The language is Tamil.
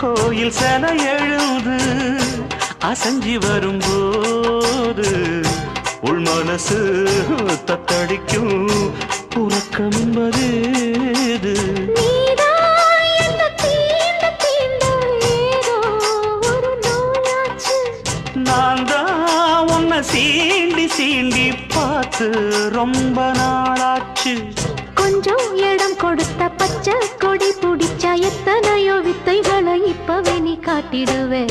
கோயில் சில எழுது அசஞ்சி வரும்போது உள் மனசு தத்தடிக்கும் உறக்கம் என்பது நான் தான் உன்னை சீண்டி சீண்டி பார்த்து ரொம்ப நாளாச்சு. கொஞ்சம் இடம் கொடுத்த பச்சை கொடி பிடிச்சா எத்தனையோ வித்தைகளை இப்பவே நீ காட்டிடுவே.